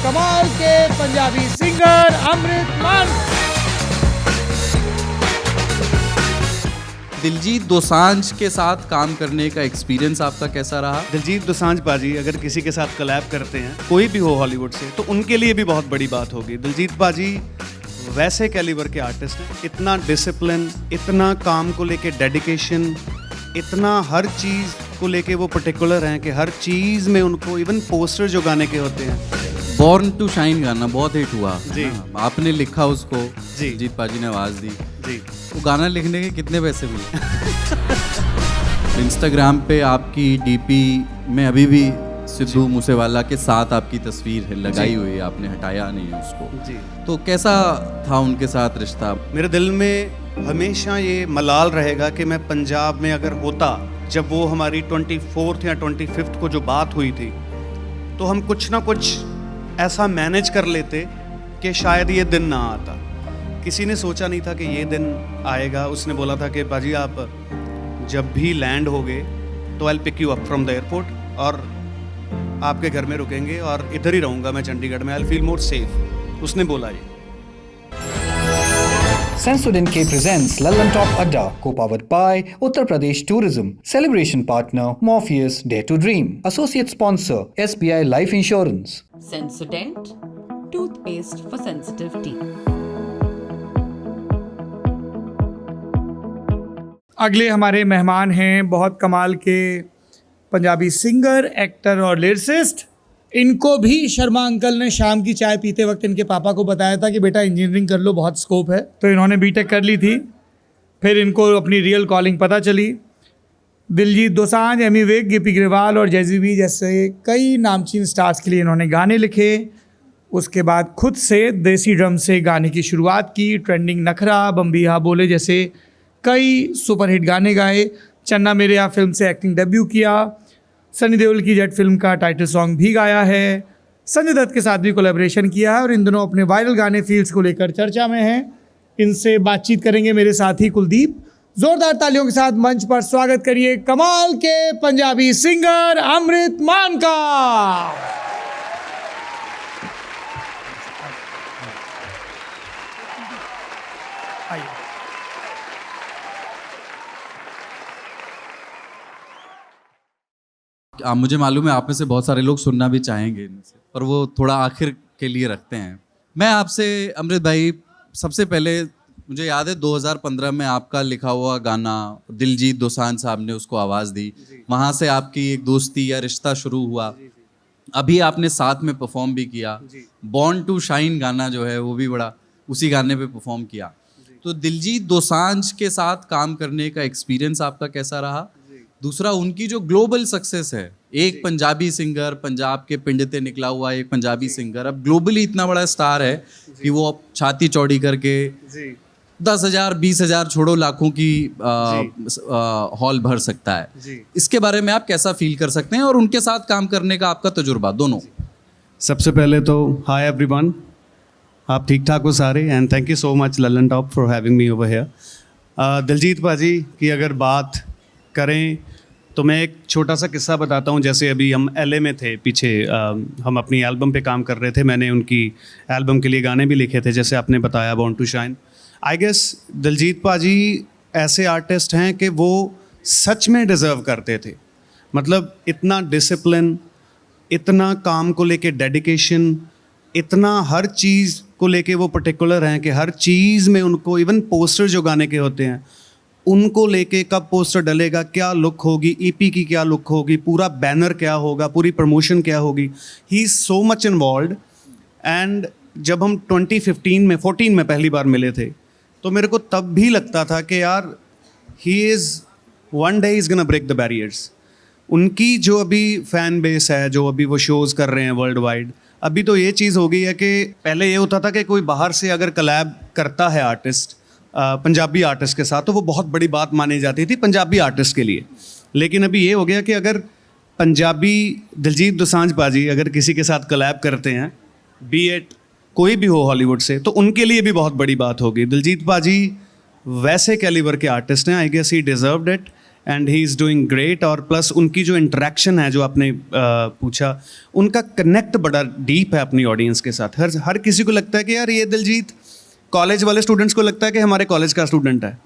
कमाल के पंजाबी सिंगर अमृत मान। दिलजीत दोसांझ के साथ काम करने का एक्सपीरियंस आपका कैसा रहा? दिलजीत दोसांझ पाजी अगर किसी के साथ कोलैब करते हैं, कोई भी हो हॉलीवुड से, तो उनके लिए भी बहुत बड़ी बात होगी। दिलजीत पाजी वैसे कैलिबर के आर्टिस्ट हैं, इतना डिसिप्लिन, इतना काम को लेके डेडिकेशन, इतना हर चीज़ को लेके वो पर्टिकुलर हैं कि हर चीज़ में उनको, इवन पोस्टर जो गाने के होते हैं। बॉर्न टू शाइन गाना बहुत हिट हुआ जी। आपने लिखा उसको, जी। दिलजीत पाजी ने आवाज़ दी। जी। वो गाना लिखने के कितने पैसे मिले? इंस्टाग्राम पे आपकी डीपी में अभी भी सिद्धू मूसेवाला के साथ आपकी तस्वीर है लगाई हुई है, आपने हटाया नहीं है उसको। जी। तो कैसा था उनके साथ रिश्ता? मेरे दिल में हमेशा ये मलाल रहेगा कि मैं पंजाब में अगर होता, जब वो हमारी 24th या 25th को जो बात हुई थी, तो हम कुछ ना कुछ ऐसा मैनेज कर लेते कि शायद ये दिन ना आता। किसी ने सोचा नहीं था कि ये दिन आएगा। उसने बोला था कि पाजी आप जब भी लैंड होगे तो I will pick you up from the airport और आपके घर में रुकेंगे और इधर ही रहूँगा मैं चंडीगढ़ में, I will feel more safe. उसने बोला ये। Sensodyne K presents Lallan Top Adda, co-powered by Uttar Pradesh Tourism. Celebration partner Morpheus Dare to Dream. Associate sponsor SBI Life Insurance. Sensodent, toothpaste for sensitive teeth. अगले हमारे मेहमान हैं बहुत कमाल के पंजाबी सिंगर, एक्टर और लिरिसिस्ट। इनको भी शर्मा अंकल ने शाम की चाय पीते वक्त इनके पापा को बताया था कि बेटा इंजीनियरिंग कर लो, बहुत स्कोप है। तो इन्होंने बीटेक कर ली थी। फिर इनको अपनी रियल कॉलिंग पता चली। दिलजीत दोसांझ, एमी विर्क, गिप्पी ग्रेवाल और जैज़ी जैसे कई नामचीन स्टार्स के लिए इन्होंने गाने लिखे। उसके बाद खुद से देसी ड्रम से गाने की शुरुआत की। ट्रेंडिंग नखरा, बम्बिहा बोले जैसे कई सुपरहिट गाने गाए। चन्ना मेरे यहाँ फिल्म से एक्टिंग डेब्यू किया। सनी देओल की जट फिल्म का टाइटल सॉन्ग भी गाया है। संजय दत्त के साथ भी कोलैबोरेशन किया है और इन दोनों अपने वायरल गाने फील्स को लेकर चर्चा में हैं। इनसे बातचीत करेंगे मेरे साथी कुलदीप। जोरदार तालियों के साथ मंच पर स्वागत करिए कमाल के पंजाबी सिंगर अमृत मान का। मुझे मालूम है आप में से बहुत सारे लोग सुनना भी चाहेंगे इनसे, पर वो थोड़ा आखिर के लिए रखते हैं। मैं आपसे अमृत भाई, सबसे पहले मुझे याद है 2015 में आपका लिखा हुआ गाना दिलजीत दोसांझ साहब ने उसको आवाज़ दी, वहाँ से आपकी एक दोस्ती या रिश्ता शुरू हुआ। अभी आपने साथ में परफॉर्म भी किया। बॉर्न टू शाइन गाना जो है वो भी बड़ा उसी गाने पे परफॉर्म किया। तो दिलजीत दोसांझ के साथ काम करने का एक्सपीरियंस आपका कैसा रहा? दूसरा, उनकी जो ग्लोबल सक्सेस है, एक पंजाबी सिंगर, पंजाब के पिंड से निकला हुआ एक पंजाबी सिंगर, अब ग्लोबली इतना बड़ा स्टार है कि वो अब छाती चौड़ी करके 10,000 20,000 छोड़ो लाखों की हॉल भर सकता है। इसके बारे में आप कैसा फील कर सकते हैं और उनके साथ काम करने का आपका तजुर्बा दोनों? सबसे पहले तो हाय एवरीवन, आप ठीक ठाक हो सारे, and thank you so much Lalan top for having me over here. Diljit पाजी की अगर बात करें तो मैं एक छोटा सा किस्सा बताता हूँ। जैसे अभी हम LA में थे पीछे, हम अपनी एल्बम पे काम कर रहे थे। मैंने उनकी एल्बम के लिए गाने भी लिखे थे, जैसे आपने बताया born to shine. I guess Diljit paaji ऐसे आर्टिस्ट हैं कि वो सच में डिज़र्व करते थे। मतलब इतना डिसिप्लिन, इतना काम को लेके डेडिकेशन, इतना हर चीज़ को लेके वो पर्टिकुलर हैं कि हर चीज़ में उनको, इवन पोस्टर जो गाने के होते हैं उनको लेके, कब पोस्टर डलेगा, क्या लुक होगी, EP की क्या लुक होगी, पूरा बैनर क्या होगा, पूरी प्रमोशन क्या होगी, he is so much involved. And जब हम 14 में पहली बार मिले थे तो मेरे को तब भी लगता था कि यार he is one day is gonna break the barriers. उनकी जो अभी फ़ैन बेस है, जो अभी वो शोज़ कर रहे हैं वर्ल्ड वाइड, अभी तो ये चीज़ हो गई है कि पहले ये होता था कि कोई बाहर से अगर कलैब करता है आर्टिस्ट पंजाबी आर्टिस्ट के साथ, तो वो बहुत बड़ी बात मानी जाती थी पंजाबी आर्टिस्ट के लिए। लेकिन अभी ये हो गया कि अगर पंजाबी दिलजीत दोसांझ पाजी अगर किसी के साथ कलैब करते हैं, बी एट कोई भी हो हॉलीवुड से, तो उनके लिए भी बहुत बड़ी बात होगी। दिलजीत पाजी वैसे कैलिबर के आर्टिस्ट हैं। I guess he deserved it. And he is doing great. और प्लस उनकी जो इंटरेक्शन है, जो आपने पूछा, उनका कनेक्ट बड़ा डीप है अपनी ऑडियंस के साथ। हर किसी को लगता है कि यार ये दिलजीत, कॉलेज वाले स्टूडेंट्स को लगता है कि हमारे कॉलेज का स्टूडेंट है,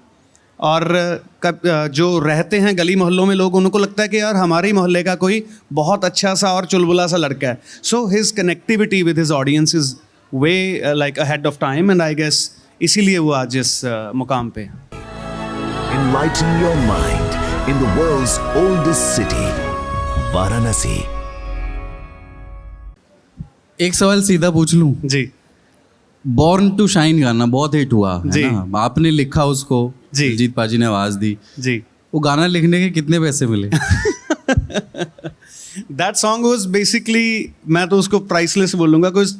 और जो रहते हैं गली मोहल्लों में लोग, उनको लगता है कि यार हमारे ही मोहल्ले का कोई बहुत अच्छा सा और चुलबुला सा लड़का है। So his connectivity with his audience is way like ahead of time, and I guess इसीलिए वो आज इस मुकाम पे है। Enlighten your mind in the world's oldest city, Varanasi. एक सवाल सीधा पूछ लूं? जी बॉर्न टू शाइन गाना बहुत हिट हुआ जी। है ना, आपने लिखा उसको, जी। दिलजीत पाजी ने आवाज दी। जी। वो गाना लिखने के कितने पैसे मिले? दैट सॉन्ग वाज बेसिकली, मैं तो उसको प्राइसलेस बोलूँगा, कुछ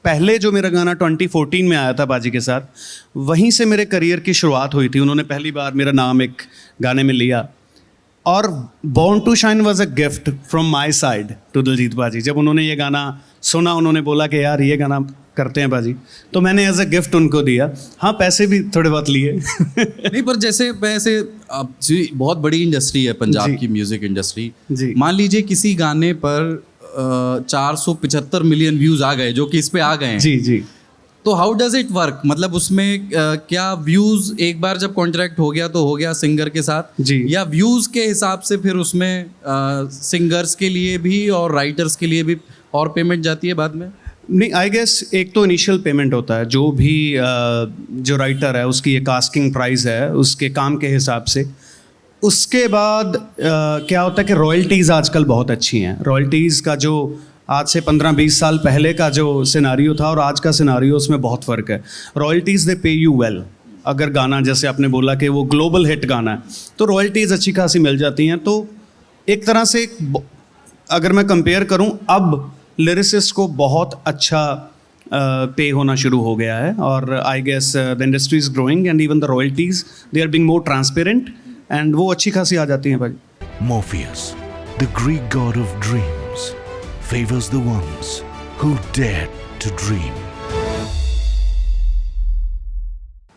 पहले जो मेरा गाना 2014 में आया था बाजी के साथ, वहीं से मेरे करियर की शुरुआत हुई थी। उन्होंने पहली बार मेरा नाम एक गाने में लिया, और born to shine was a gift from my side to Diljit paaji. जब उन्होंने ये गाना सुना, उन्होंने बोला कि यार ये गाना करते हैं बाजी, तो मैंने एज अ गिफ्ट उनको दिया। हाँ, पैसे भी थोड़े बहुत लिए। नहीं, पर जैसे अब जी बहुत बड़ी इंडस्ट्री है पंजाब जी। की म्यूजिक इंडस्ट्री। जी। मान लीजिए किसी गाने पर 475 मिलियन व्यूज आ गए, जो कि इस पे आ गए हैं। जी जी। तो हाउ डज इट वर्क? मतलब उसमें क्या व्यूज एक बार जब कॉन्ट्रैक्ट हो गया तो हो गया सिंगर के साथ जी। या व्यूज के हिसाब से फिर उसमें सिंगर्स के लिए भी और राइटर्स के लिए भी और पेमेंट जाती है बाद में? नहीं, आई गेस एक तो इनिशियल पेमेंट होता है, जो भी जो राइटर है उसकी एक आस्किंग प्राइस है उसके काम के हिसाब से। उसके बाद क्या होता है कि रॉयल्टीज़ आजकल बहुत अच्छी हैं। रॉयल्टीज़ का जो आज से 15-20 साल पहले का जो सिनारियो था और आज का सिनारियो, उसमें बहुत फ़र्क है। रॉयल्टीज़ दे पे यू वेल। अगर गाना, जैसे आपने बोला कि वो ग्लोबल हिट गाना है, तो रॉयल्टीज़ अच्छी खासी मिल जाती हैं। तो एक तरह से अगर मैं कंपेयर करूं, अब लिरिसिस्ट को बहुत अच्छा पे होना शुरू हो गया है, और I guess the industry is growing and even the royalties they are being more transparent, and वो अच्छी खासी आ जाती हैं भाई। Morpheus, the Greek god of dreams, favors the ones who dare to dream.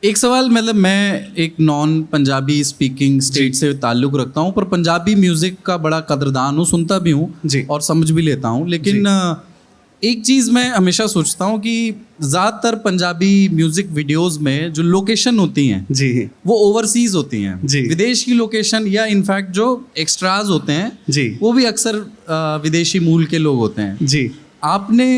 एक सवाल, मतलब मैं एक नॉन पंजाबी स्पीकिंग स्टेट से ताल्लुक़ रखता हूँ, पर पंजाबी म्यूज़िक का बड़ा कदरदान हूँ, सुनता भी हूँ जी। और समझ भी लेता हूँ। लेकिन एक चीज़ मैं हमेशा सोचता हूँ कि ज़्यादातर पंजाबी म्यूज़िक वीडियोज़ में जो लोकेशन होती हैं जी वो ओवरसीज़ होती हैं, जी। विदेश की लोकेशन, या इनफैक्ट जो एक्स्ट्राज होते हैं जी। वो भी अक्सर विदेशी मूल के लोग होते हैं। जी। आपने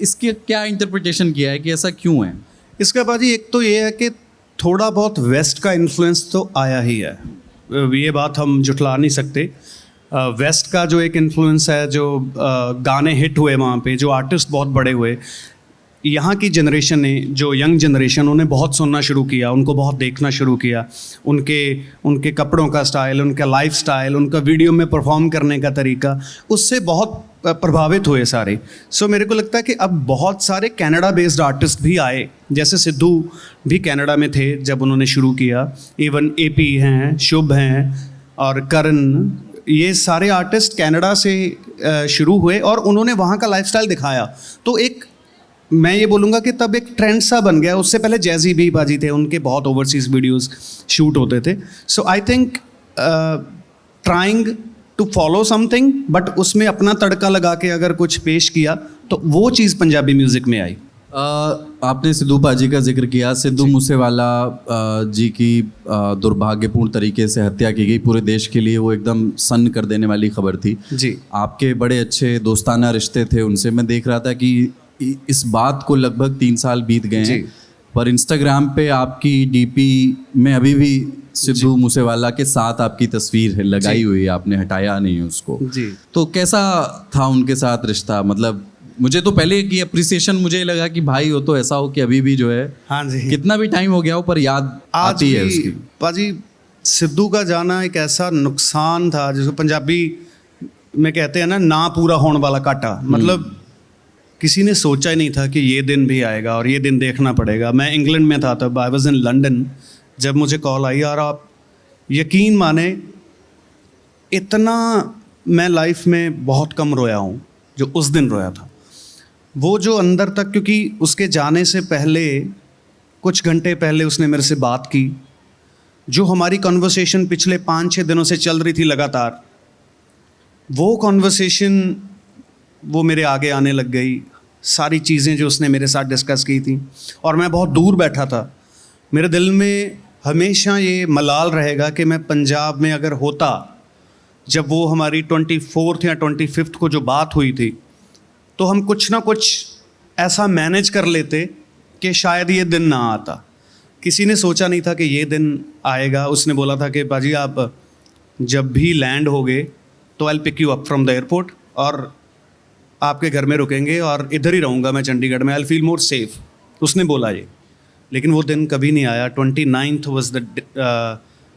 इसके क्या इंटरप्रिटेशन किया है कि ऐसा क्यों है? इसका बाजी एक तो ये है कि थोड़ा बहुत वेस्ट का इन्फ्लुएंस तो आया ही है, ये बात हम जुटला नहीं सकते। वेस्ट का जो एक इन्फ्लुएंस है, जो गाने हिट हुए वहाँ पे, जो आर्टिस्ट बहुत बड़े हुए, यहाँ की जनरेशन ने, जो यंग जनरेशन, उन्हें बहुत सुनना शुरू किया, उनको बहुत देखना शुरू किया। उनके कपड़ों का स्टाइल, उनका लाइफ स्टाइल, उनका वीडियो में परफॉर्म करने का तरीका, उससे बहुत प्रभावित हुए सारे। सो मेरे को लगता है कि अब बहुत सारे कनाडा बेस्ड आर्टिस्ट भी आए, जैसे सिद्धू भी कनाडा में थे जब उन्होंने शुरू किया, इवन एपी हैं, शुभ हैं और करण, ये सारे आर्टिस्ट कनाडा से शुरू हुए और उन्होंने वहाँ का लाइफस्टाइल दिखाया। तो एक, मैं ये बोलूँगा कि तब एक ट्रेंड सा बन गया। उससे पहले जैजी भी बाजी थे, उनके बहुत ओवरसीज़ वीडियोस शूट होते थे। So I think trying to follow something, but उसमें अपना तड़का लगा के अगर कुछ पेश किया तो वो चीज़ पंजाबी म्यूज़िक में आई। आपने सिद्धू पाजी का जिक्र किया। सिद्धू मूसेवाला जी की दुर्भाग्यपूर्ण तरीके से हत्या की गई, पूरे देश के लिए वो एकदम सन्न कर देने वाली खबर थी जी। आपके बड़े अच्छे दोस्ताना रिश्ते थे उनसे। मैं देख रहा था कि इस बात को लगभग 3 साल बीत गए हैं, पर इंस्टाग्राम पे आपकी डीपी में अभी भी सिद्धू मूसेवाला के साथ आपकी तस्वीर है लगाई हुई है, आपने हटाया नहीं है उसको जी। तो कैसा था उनके साथ रिश्ता? मतलब मुझे तो पहले की अप्रिसिएशन, मुझे लगा कि भाई हो तो ऐसा हो कि अभी भी जो है, हाँ जी, कितना भी टाइम हो गया हो पर याद आज आती है भी उसकी। पाजी, सिद्धू का जाना एक ऐसा नुकसान था जिसको पंजाबी में कहते हैं ना पूरा होने वाला काटा। मतलब किसी ने सोचा ही नहीं था कि ये दिन भी आएगा और ये दिन देखना पड़ेगा। मैं इंग्लैंड में था तब, आई वाज इन लंदन, जब मुझे कॉल आई। और आप यकीन माने, इतना मैं लाइफ में बहुत कम रोया हूँ जो उस दिन रोया था। वो जो अंदर तक, क्योंकि उसके जाने से पहले कुछ घंटे पहले उसने मेरे से बात की जो हमारी कॉन्वर्सेशन पिछले 5-6 दिनों से चल रही थी लगातार, वो कॉन्वर्सेशन वो मेरे आगे आने लग गई। सारी चीज़ें जो उसने मेरे साथ डिस्कस की थी, और मैं बहुत दूर बैठा था। मेरे दिल में हमेशा ये मलाल रहेगा कि मैं पंजाब में अगर होता, जब वो हमारी 24th या 25th को जो बात हुई थी, तो हम कुछ ना कुछ ऐसा मैनेज कर लेते कि शायद ये दिन ना आता। किसी ने सोचा नहीं था कि ये दिन आएगा। उसने बोला था कि बाजी आप जब भी लैंड होगे तो I will pick you up from the airport, और आपके घर में रुकेंगे और इधर ही रहूँगा मैं चंडीगढ़ में, I will feel more safe. उसने बोला ये, लेकिन वो दिन कभी नहीं आया। 29th वॉज द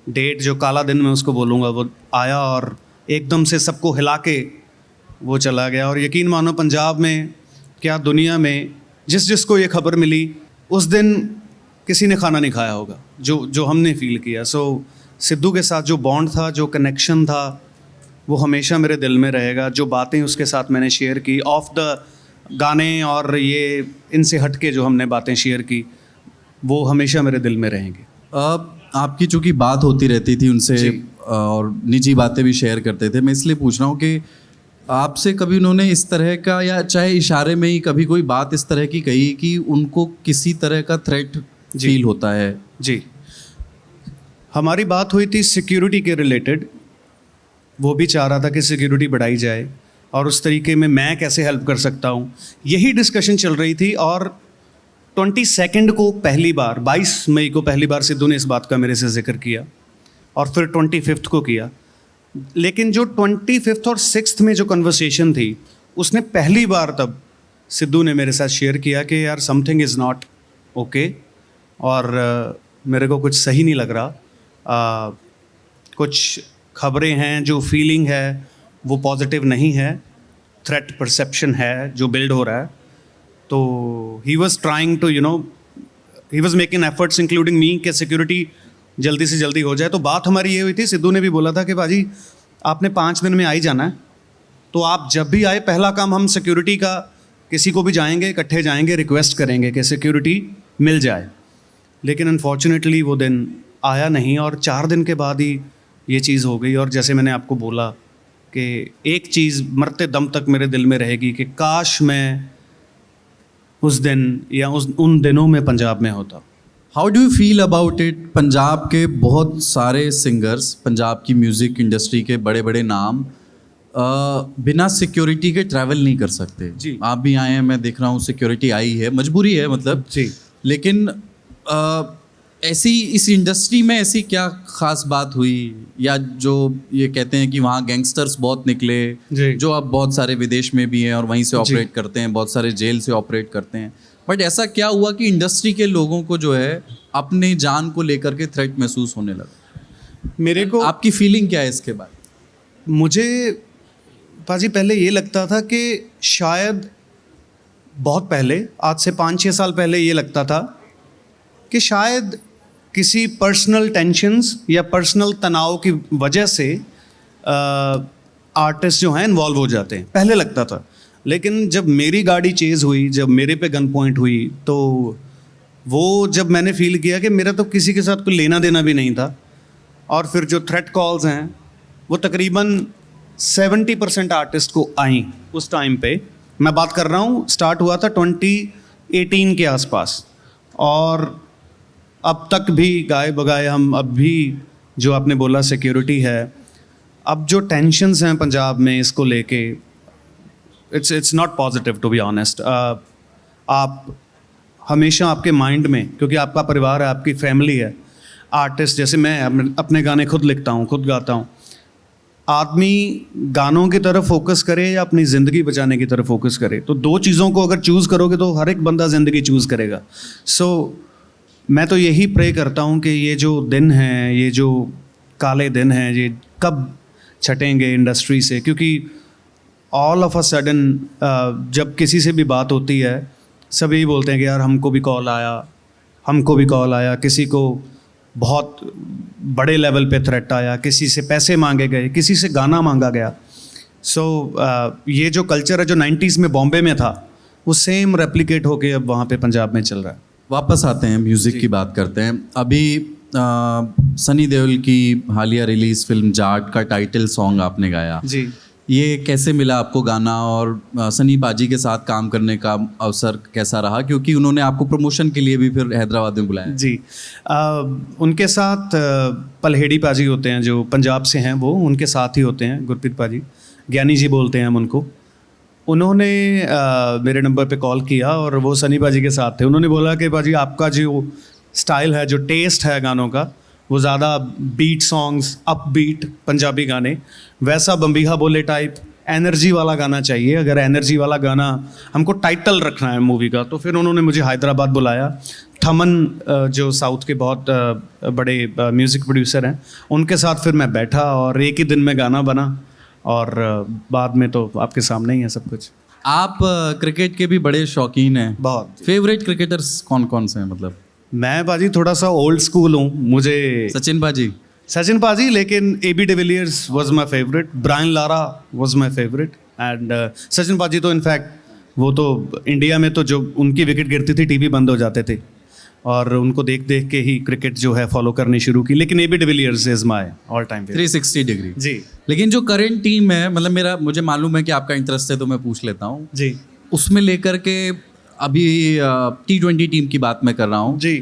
डेट, जो काला दिन मैं उसको बोलूँगा, वो आया और एकदम से सबको हिला के वो चला गया। और यकीन मानो पंजाब में क्या दुनिया में जिसको ये खबर मिली, उस दिन किसी ने खाना नहीं खाया होगा जो हमने फील किया। सो सिद्धू के साथ जो बॉन्ड था, जो कनेक्शन था, वो हमेशा मेरे दिल में रहेगा। जो बातें उसके साथ मैंने शेयर की ऑफ द गाने और ये इनसे हट के जो हमने बातें शेयर की, वो हमेशा मेरे दिल में रहेंगे। आपकी चूँकि बात होती रहती थी उनसे और निजी बातें भी शेयर करते थे, मैं इसलिए पूछ रहा हूँ कि आपसे कभी उन्होंने इस तरह का, या चाहे इशारे में ही कभी कोई बात इस तरह की कही कि उनको किसी तरह का थ्रेट फील होता है? जी, हमारी बात हुई थी सिक्योरिटी के रिलेटेड। वो भी चाह रहा था कि सिक्योरिटी बढ़ाई जाए और उस तरीके में मैं कैसे हेल्प कर सकता हूँ, यही डिस्कशन चल रही थी। और 22 को पहली बार, 22 मई को पहली बार सिद्धू ने इस बात का मेरे से जिक्र किया, और फिर 25 को किया। लेकिन जो 25 और 6 में जो कन्वर्सेशन थी, उसने पहली बार तब सिद्धू ने मेरे साथ शेयर किया कि यार समथिंग इज़ नॉट ओके, और मेरे को कुछ सही नहीं लग रहा। कुछ खबरें हैं, जो फीलिंग है वो पॉजिटिव नहीं है, थ्रेट परसेप्शन है जो बिल्ड हो रहा है। तो he was trying to he was making efforts including me कि सिक्योरिटी जल्दी से जल्दी हो जाए। तो बात हमारी ये हुई थी, सिद्धू ने भी बोला था कि बाजी आपने 5 दिन में आ ही जाना है, तो आप जब भी आए पहला काम हम सिक्योरिटी का, किसी को भी जाएंगे, इकट्ठे जाएंगे, रिक्वेस्ट करेंगे कि सिक्योरिटी मिल जाए। लेकिन अनफॉर्चुनेटली वो दिन आया नहीं, और 4 दिन के बाद ही ये चीज़ हो गई। और जैसे मैंने आपको बोला कि एक चीज़ मरते दम तक मेरे दिल में रहेगी कि काश मैं उस दिन या उन दिनों में पंजाब में होता। How do you feel about it? Punjab के बहुत सारे सिंगर्स, पंजाब की म्यूज़िक इंडस्ट्री के बड़े बड़े नाम बिना सिक्योरिटी के ट्रैवल नहीं कर सकते। जी, आप भी आए हैं, मैं देख रहा हूँ सिक्योरिटी आई है, मजबूरी है मतलब। जी, लेकिन ऐसी इस इंडस्ट्री में ऐसी क्या खास बात हुई, या जो ये कहते हैं कि वहाँ गैंगस्टर्स बहुत निकले, जो अब बहुत सारे विदेश में भी हैं और वहीं से ऑपरेट करते हैं, बहुत सारे जेल से ऑपरेट करते हैं, बट ऐसा क्या हुआ कि इंडस्ट्री के लोगों को जो है अपनी जान को लेकर के थ्रेट महसूस होने लगा? मेरे को आपकी फीलिंग क्या है इसके बाद? मुझे पाजी पहले ये लगता था कि शायद बहुत पहले, आज से 5-6 साल पहले ये लगता था कि शायद किसी पर्सनल टेंशन्स या पर्सनल तनाव की वजह से आर्टिस्ट जो हैं इन्वॉल्व हो जाते हैं, पहले लगता था। लेकिन जब मेरी गाड़ी चेज़ हुई, जब मेरे पे गन पॉइंट हुई, तो वो जब मैंने फील किया कि मेरा तो किसी के साथ कोई लेना देना भी नहीं था। और फिर जो थ्रेट कॉल्स हैं वो तकरीबन 70% आर्टिस्ट को आई उस टाइम पे। मैं बात कर रहा हूँ, स्टार्ट हुआ था 2018 के आसपास, और अब तक भी गाए बगाए हम, अब भी जो आपने बोला सिक्योरिटी है, अब जो टेंशन्स हैं पंजाब में इसको लेके, it's not positive to be honest. आप हमेशा आपके माइंड में, क्योंकि आपका परिवार है, आपकी फैमिली है, आर्टिस्ट जैसे मैं अपने गाने खुद लिखता हूँ, खुद गाता हूँ, आदमी गानों की तरफ फोकस करे या अपनी ज़िंदगी बचाने की तरफ फोकस करे, तो दो चीज़ों को अगर चूज़ करोगे तो हर एक बंदा ज़िंदगी चूज़ करेगा। सो मैं तो यही प्रे करता हूँ कि ये जो दिन हैं, ये जो काले दिन हैं, ये कब छटेंगे इंडस्ट्री से, क्योंकि ऑल ऑफ अ सडन जब किसी से भी बात होती है सभी बोलते हैं कि यार हमको भी कॉल आया, हमको भी कॉल आया, किसी को बहुत बड़े लेवल पे थ्रेट आया, किसी से पैसे मांगे गए, किसी से गाना मांगा गया। सो ये जो कल्चर है जो 90s में बॉम्बे में था, वो सेम रेप्लिकेट होके अब वहाँ पे पंजाब में चल रहा है। वापस आते हैं, म्यूज़िक की बात करते हैं। अभी सनी देओल की हालिया रिलीज फिल्म जाट का टाइटल सॉन्ग आपने गाया, जी ये कैसे मिला आपको गाना, और सनी पाजी के साथ काम करने का अवसर कैसा रहा, क्योंकि उन्होंने आपको प्रमोशन के लिए भी फिर हैदराबाद में बुलाया? जी उनके साथ पलहेड़ी पाजी होते हैं जो पंजाब से हैं, वो उनके साथ ही होते हैं, गुरप्रीत पाजी, ज्ञानी जी बोलते हैं हम उनको। उन्होंने मेरे नंबर पे कॉल किया और वो सनी पाजी के साथ थे। उन्होंने बोला कि पाजी आपका जो स्टाइल है, जो टेस्ट है गानों का, वो ज़्यादा beat songs, up beat Punjabi गाने, वैसा बम्बीहा बोले टाइप एनर्जी वाला गाना चाहिए। अगर एनर्जी वाला गाना हमको टाइटल रखना है मूवी का, तो फिर उन्होंने मुझे हैदराबाद बुलाया। थमन जो साउथ के बहुत बड़े म्यूज़िक प्रोड्यूसर हैं, उनके साथ फिर मैं बैठा और एक ही दिन में गाना बना, और बाद में तो आपके सामने ही है सब कुछ। आप क्रिकेट के भी बड़े शौकीन हैं, बहुत। फेवरेट क्रिकेटर्स कौन कौन से हैं? मतलब मैं बाजी थोड़ा सा ओल्ड स्कूल हूँ, मुझे सचिन पाजी, सचिन पाजी, लेकिन AB de Villiers was my favourite, Brian Lara was my favourite, and Sachin paaji तो इनफैक्ट वो तो इंडिया में तो जो उनकी विकेट गिरती थी टीवी बंद हो जाते थे, और उनको देख देख के ही क्रिकेट जो है फॉलो करनी शुरू की। लेकिन AB de Villiers is my all time favourite. 360 degree. जी लेकिन जो करंट टीम है, मतलब मुझे मालूम है कि आपका इंटरेस्ट है, तो मैं पूछ लेता हूँ जी उसमें लेकर के। अभी T20 टीम की बात मैं कर रहा हूँ जी।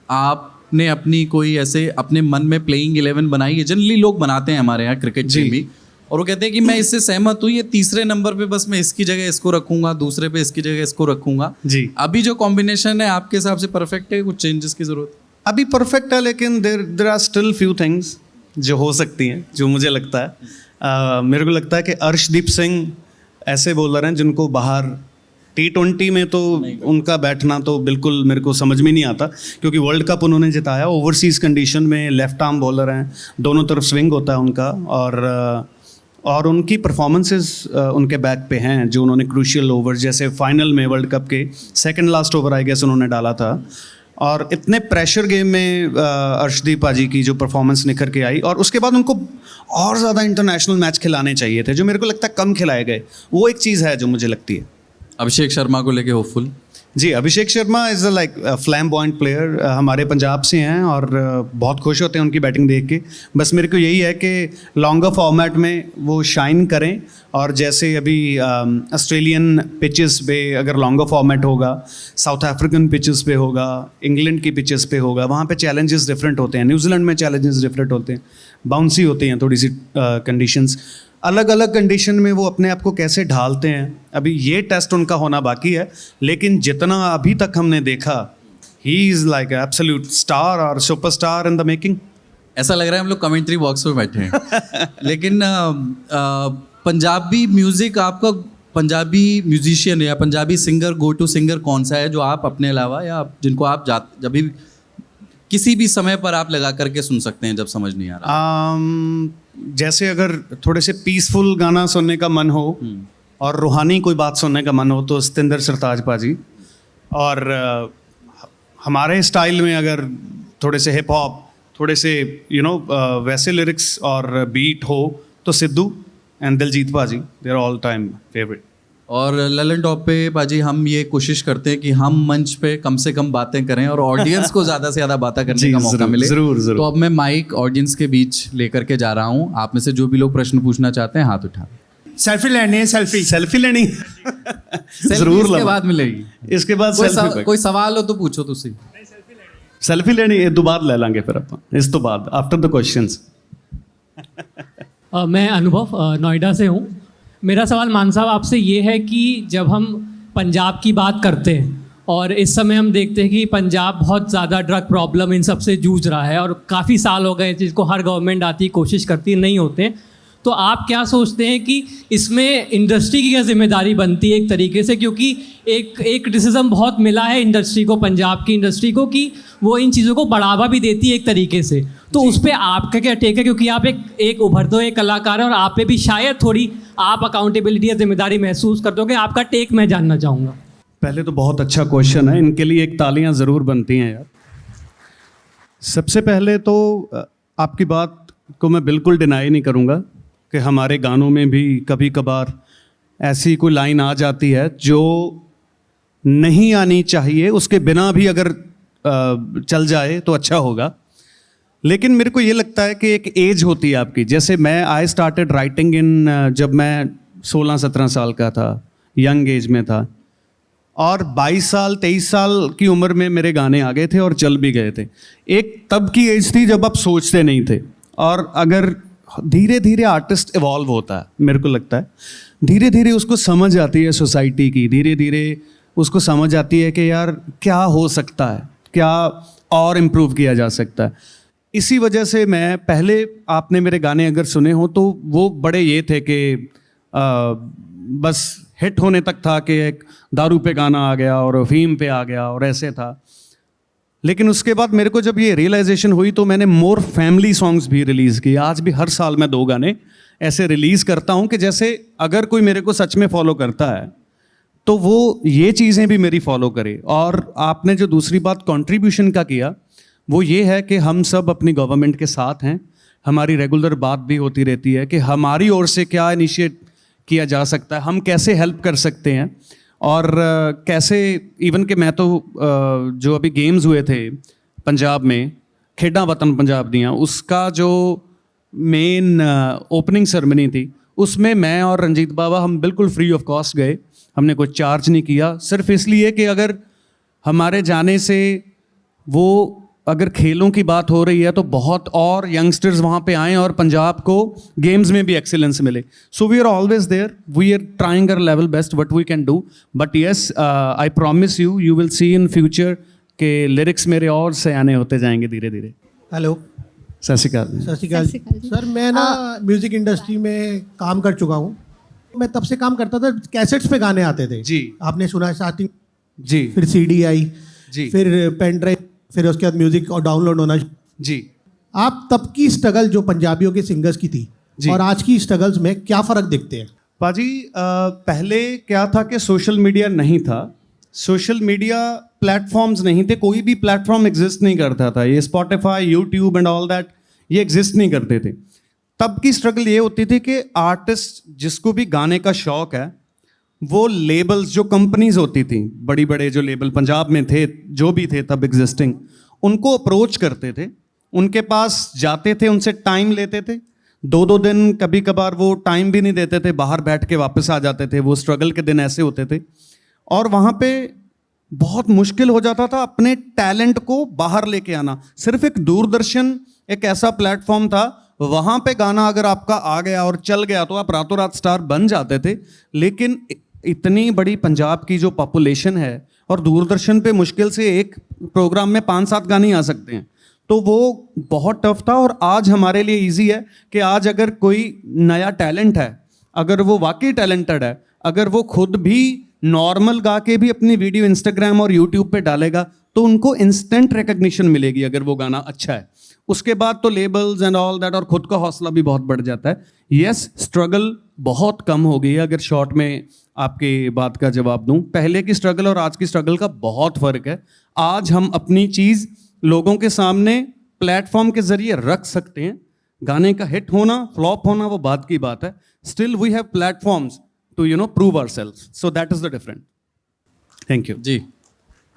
आपने अपनी कोई ऐसे अपने मन में प्लेइंग 11 बनाई है? जनरली लोग बनाते हैं हमारे यहाँ क्रिकेट जी। प्रेमी, और वो कहते हैं कि मैं इससे सहमत हूँ, ये तीसरे नंबर पे बस मैं इसकी जगह इसको रखूंगा, दूसरे पे इसकी जगह इसको रखूंगा। जी। अभी जो कॉम्बिनेशन है आपके हिसाब से परफेक्ट है, कुछ चेंजेस की जरूरत? अभी परफेक्ट है, लेकिन there are still few things जो हो सकती हैं, जो मुझे लगता है। मेरे को लगता है कि अर्शदीप सिंह ऐसे बॉलर हैं जिनको बाहर T20 में तो उनका बैठना तो बिल्कुल मेरे को समझ में नहीं आता, क्योंकि वर्ल्ड कप उन्होंने जिताया, ओवरसीज़ कंडीशन में लेफ्ट आर्म बॉलर हैं, दोनों तरफ स्विंग होता है उनका, और उनकी परफॉर्मेंसेस उनके बैक पे हैं, जो उन्होंने क्रूशियल ओवर, जैसे फाइनल में वर्ल्ड कप के second last over I guess उन्होंने डाला था, और इतने प्रेशर गेम में अर्शदीप पाजी की जो परफॉर्मेंस निखर के आई, और उसके बाद उनको और ज़्यादा इंटरनेशनल मैच खिलाने चाहिए थे, जो मेरे को लगता है कम खिलाए गए। वो एक चीज़ है जो मुझे लगती है। अभिषेक शर्मा को लेके होपफुल? जी, Abhishek Sharma is a like flamboyant player, हमारे पंजाब से हैं, और बहुत खुश होते हैं उनकी बैटिंग देख के। बस मेरे को यही है कि लॉन्गर फॉर्मेट में वो शाइन करें, और जैसे अभी ऑस्ट्रेलियन पिचेस पे अगर लॉन्गर फॉर्मेट होगा, साउथ अफ्रीकन पिचेस पे होगा, इंग्लैंड की पिचेस पे होगा, वहाँ पे चैलेंजेस डिफरेंट होते हैं, न्यूजीलैंड में चैलेंजेस डिफरेंट होते हैं, बाउंसी होती हैं थोड़ी सी कंडीशंस, अलग अलग कंडीशन में वो अपने आप को कैसे ढालते हैं। अभी ये टेस्ट उनका होना बाकी है, लेकिन जितना अभी तक हमने देखा, he is like absolute star और सुपरस्टार इन द मेकिंग। ऐसा लग रहा है हम लोग कमेंट्री बॉक्स में बैठे हैं। लेकिन पंजाबी म्यूजिक, आपका पंजाबी म्यूजिशियन या Punjabi singer, go to singer कौन सा है जो आप अपने अलावा, या जिनको आप जब भी किसी भी समय पर आप लगा करके सुन सकते हैं जब समझ नहीं आ रहा? जैसे अगर थोड़े से पीसफुल गाना सुनने का मन हो और रूहानी कोई बात सुनने का मन हो, तो सतिंदर सरताज पाजी, और हमारे स्टाइल में अगर थोड़े से हिप हॉप, थोड़े से वैसे लिरिक्स और बीट हो, तो Sidhu and Diljit paaji, they are all time favourite. और ललन टॉप पे पाजी हम ये कोशिश करते हैं कि हम मंच पे कम से कम बातें करें और ऑडियंस को ज़्यादा से ज़्यादा बातें करने का मौका मिले। ज़रूर ज़रूर। तो अब मैं माइक ऑडियंस के बीच लेकर के जा रहा हूँ। आप में से जो भी लोग प्रश्न पूछना चाहते हैं हाथ उठा। सेल्फी लेनी है, सेल्फी लेनी जरूर इसके बाद मिलेगी। इसके बाद कोई सवाल हो तो पूछो तुसी। सेल्फी लेनी ये दो बाद ले लांगे फिर अपन, इस तो बाद आफ्टर द क्वेश्चंस। मैं अनुभव नोएडा से हूँ। मेरा सवाल मान साहब आपसे ये है कि जब हम पंजाब की बात करते हैं और इस समय हम देखते हैं कि पंजाब बहुत ज़्यादा ड्रग प्रॉब्लम इन सब से जूझ रहा है और काफ़ी साल हो गए जिसको हर गवर्नमेंट आती है, कोशिश करती है, नहीं होते हैं, तो आप क्या सोचते हैं कि इसमें इंडस्ट्री की क्या जिम्मेदारी बनती है एक तरीके से, क्योंकि एक क्रिटिसिज्म बहुत मिला है इंडस्ट्री को, पंजाब की इंडस्ट्री को, कि वो इन चीज़ों को बढ़ावा भी देती है एक तरीके से, तो उस पर आपका क्या टेक है, क्योंकि आप एक उभरते हुए कलाकार हैं और आप पे भी शायद थोड़ी आप अकाउंटेबिलिटी या जिम्मेदारी महसूस करते हो, कि आपका टेक मैं जानना चाहूँगा। पहले तो बहुत अच्छा क्वेश्चन है, इनके लिए एक तालियां ज़रूर बनती हैं यार। सबसे पहले तो आपकी बात को मैं बिल्कुल डिनाई नहीं करूँगा कि हमारे गानों में भी कभी कभार ऐसी कोई लाइन आ जाती है जो नहीं आनी चाहिए, उसके बिना भी अगर चल जाए तो अच्छा होगा। लेकिन मेरे को ये लगता है कि एक एज होती है आपकी, जैसे मैं आई स्टार्टेड राइटिंग इन जब मैं 16-17 साल का था, यंग एज में था, और 22 साल 23 साल की उम्र में मेरे गाने आ गए थे और चल भी गए थे। एक तब की एज थी जब आप सोचते नहीं थे, और अगर धीरे धीरे आर्टिस्ट इवॉल्व होता है, मेरे को लगता है धीरे धीरे उसको समझ आती है सोसाइटी की, धीरे धीरे उसको समझ आती है कि यार क्या हो सकता है, क्या और इम्प्रूव किया जा सकता है। इसी वजह से मैं पहले, आपने मेरे गाने अगर सुने हो तो वो बड़े ये थे कि बस हिट होने तक था कि एक दारू पे गाना आ गया और अफीम पे आ गया और ऐसे था। लेकिन उसके बाद मेरे को जब ये रियलाइजेशन हुई तो मैंने मोर फैमिली सॉन्ग्स भी रिलीज़ किए। आज भी हर साल मैं 2 गाने ऐसे रिलीज़ करता हूँ कि जैसे अगर कोई मेरे को सच में फॉलो करता है तो वो ये चीज़ें भी मेरी फॉलो करे। और आपने जो दूसरी बात कंट्रीब्यूशन का किया, वो ये है कि हम सब अपनी गवर्नमेंट के साथ हैं। हमारी रेगुलर बात भी होती रहती है कि हमारी ओर से क्या इनिशिएट किया जा सकता है, हम कैसे हेल्प कर सकते हैं, और कैसे इवन कि मैं तो जो अभी गेम्स हुए थे पंजाब में, खेड़ा वतन पंजाब दियाँ, उसका जो मेन ओपनिंग सेरेमनी थी, उसमें मैं और रंजीत बाबा हम बिल्कुल फ्री ऑफ कॉस्ट गए। हमने कोई चार्ज नहीं किया, सिर्फ इसलिए कि अगर हमारे जाने से वो, अगर खेलों की बात हो रही है तो बहुत और यंगस्टर्स वहाँ पे आएँ और पंजाब को गेम्स में भी एक्सीलेंस मिले। So we are always there, we are trying our level best what we can do, but yes I promise you, you will see in future के लिरिक्स मेरे और से आने होते जाएंगे धीरे धीरे। हेलो, सत श्री अकाल। सत श्री अकाल सर। मैं ना म्यूजिक इंडस्ट्री में काम कर चुका हूँ। मैं तब से काम करता था, कैसेट्स पे गाने आते थे जी, आपने सुना है स्टार्टिंग जी, फिर सीडी आई जी, फिर पेन ड्राइव, फिर उसके बाद म्यूजिक और डाउनलोड होना। जी। आप तब की स्ट्रगल जो पंजाबियों के सिंगर्स की थी जी। और आज की स्ट्रगल्स में क्या फ़र्क दिखते हैं? पाजी, पहले क्या था कि सोशल मीडिया नहीं था, सोशल मीडिया प्लेटफॉर्म्स नहीं थे, कोई भी प्लेटफॉर्म एग्जिस्ट नहीं करता था। ये Spotify, YouTube and all that ये एग्जिस्ट नहीं करते थे। तब की स्ट्रगल ये होती थी कि आर्टिस्ट जिसको भी गाने का शौक है, वो लेबल्स, जो कंपनीज होती थी, बड़ी बड़े जो लेबल पंजाब में थे, जो भी थे तब एग्जिस्टिंग, उनको अप्रोच करते थे, उनके पास जाते थे, उनसे टाइम लेते थे। 2-2 दिन, कभी कभार वो टाइम भी नहीं देते थे, बाहर बैठ के वापस आ जाते थे। वो स्ट्रगल के दिन ऐसे होते थे, और वहाँ पे बहुत मुश्किल हो जाता था अपने टैलेंट को बाहर लेके आना। सिर्फ एक दूरदर्शन एक ऐसा प्लेटफॉर्म था, वहाँ पे गाना अगर आपका आ गया और चल गया तो आप रातों रात स्टार बन जाते थे। लेकिन इतनी बड़ी पंजाब की जो पॉपुलेशन है, और दूरदर्शन पे मुश्किल से एक प्रोग्राम में 5-7 गाने आ सकते हैं, तो वो बहुत टफ था। और आज हमारे लिए इजी है कि आज अगर कोई नया टैलेंट है, अगर वो वाकई टैलेंटेड है, अगर वो खुद भी नॉर्मल गा के भी अपनी वीडियो इंस्टाग्राम और यूट्यूब पे डालेगा, तो उनको इंस्टेंट रिकग्निशन मिलेगी अगर वो गाना अच्छा है। उसके बाद तो लेबल्स एंड ऑल दैट, और खुद का हौसला भी बहुत बढ़ जाता है। यस, स्ट्रगल बहुत कम हो गई है। अगर शॉर्ट में आपकी बात का जवाब दूं, पहले की स्ट्रगल और आज की स्ट्रगल का बहुत फर्क है। आज हम अपनी चीज़ लोगों के सामने प्लेटफॉर्म के जरिए रख सकते हैं। गाने का हिट होना, फ्लॉप होना, वो बात की बात है। Still we have platforms to prove ourselves, so that is the different. Thank you जी।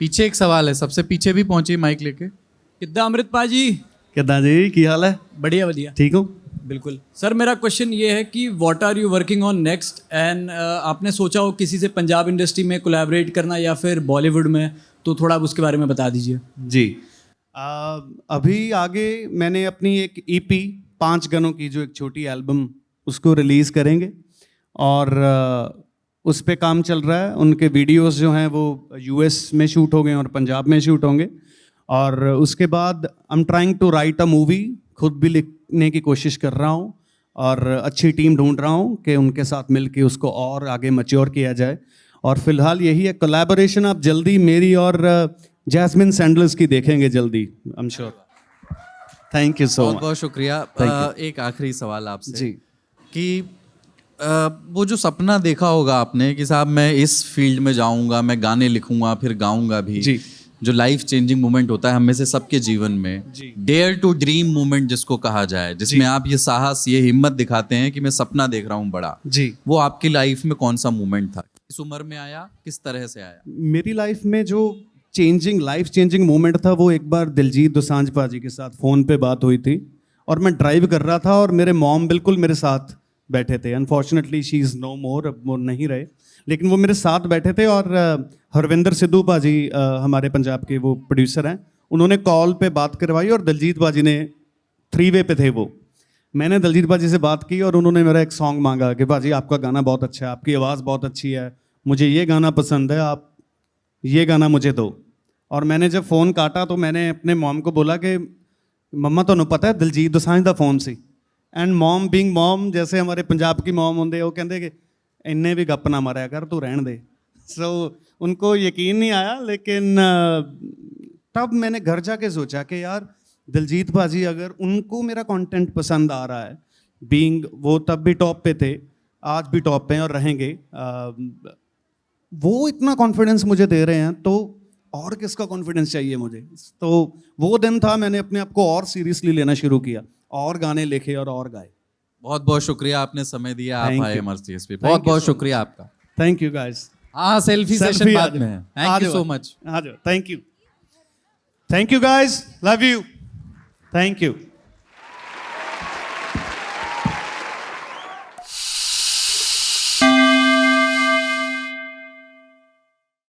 पीछे एक सवाल है, सबसे पीछे भी पहुंची माइक लेके। किद्दां अमृतपाल जी? किदा जी, की हाल है? बढ़िया बढ़िया, ठीक हो? बिल्कुल सर। मेरा क्वेश्चन ये है कि what are you working on next, and आपने सोचा हो किसी से पंजाब इंडस्ट्री में कोलैबोरेट करना या फिर बॉलीवुड में, तो थोड़ा आप उसके बारे में बता दीजिए। जी, अभी आगे मैंने अपनी एक EP 5 गानों की जो एक छोटी एल्बम, उसको रिलीज़ करेंगे, और उस पे काम चल रहा है। उनके वीडियोस जो हैं वो US में शूट हो गए और पंजाब में शूट होंगे। और उसके बाद I am trying to write a movie, खुद भी लिखने की कोशिश कर रहा हूँ, और अच्छी टीम ढूंढ रहा हूँ कि उनके साथ मिलके उसको और आगे मैच्योर किया जाए। और फिलहाल यही है, कोलैबोरेशन आप जल्दी मेरी और जैस्मिन सैंडल्स की देखेंगे जल्दी, I am sure. Thank you सो बहुत मच। बहुत शुक्रिया। एक आखिरी सवाल आपसे जी, कि वो जो सपना देखा होगा आपने कि साहब मैं इस फील्ड में जाऊंगा, मैं गाने लिखूंगा, फिर गाऊंगा भी, जी, जो लाइफ चेंजिंग मोमेंट होता है हम में से सबके जीवन में, डेयर टू ड्रीम मोमेंट जिसको कहा जाए, जिसमें आप ये साहस, ये हिम्मत दिखाते हैं कि मैं सपना देख रहा हूँ बड़ा, जी, वो आपकी लाइफ में कौन सा मोमेंट था? किस उम्र में आया, किस तरह से आया? मेरी लाइफ में जो चेंजिंग लाइफ चेंजिंग मोमेंट था वो एक बार दिलजीत दोसांझ पाजी के साथ फ़ोन पे बात हुई थी और मैं ड्राइव कर रहा था और मेरे मॉम बिल्कुल मेरे साथ बैठे थे। अनफॉर्चुनेटली शी इज़ नो मोर, अब वो नहीं रहे, लेकिन वो मेरे साथ बैठे थे और हरविंदर सिद्धू पाजी हमारे पंजाब के वो प्रोड्यूसर हैं, उन्होंने कॉल पे बात करवाई और दिलजीत पाजी ने 3 वे पे थे वो। मैंने दिलजीत पाजी से बात की और उन्होंने मेरा एक सॉन्ग मांगा कि पाजी आपका गाना बहुत अच्छा है, आपकी आवाज़ बहुत अच्छी है, मुझे ये गाना पसंद है, आप ये गाना मुझे दो। और मैंने जब फ़ोन काटा तो मैंने अपने मॉम को बोला कि मम्मा ਤੁਹਾਨੂੰ पता है दिलजीत दोसांझ ਦਾ फ़ोन सी। एंड मॉम बीइंग मॉम, जैसे हमारे पंजाब की मॉम होंगे, वो कहते कि इन्ने भी गप ना मारा कर, तू रहन दे। सो उनको यकीन नहीं आया, लेकिन तब मैंने घर जाके सोचा कि यार दिलजीत पाजी अगर उनको मेरा कंटेंट पसंद आ रहा है, बीइंग वो तब भी टॉप पे थे, आज भी टॉप पे हैं और रहेंगे, वो इतना कॉन्फिडेंस मुझे दे रहे हैं तो और किसका कॉन्फिडेंस चाहिए मुझे। तो वो दिन था मैंने अपने आप को और सीरियसली लेना शुरू किया और गाने लिखे और गाए। बहुत बहुत शुक्रिया, आपने समय दिया, आप Thank आए you. मर्सीएस पे, Thank बहुत you बहुत so शुक्रिया आपका। Thank you guys. हाँ, सेल्फी सेशन बाद में है। Thank you so much. आ जाओ, thank you guys, love you, thank you.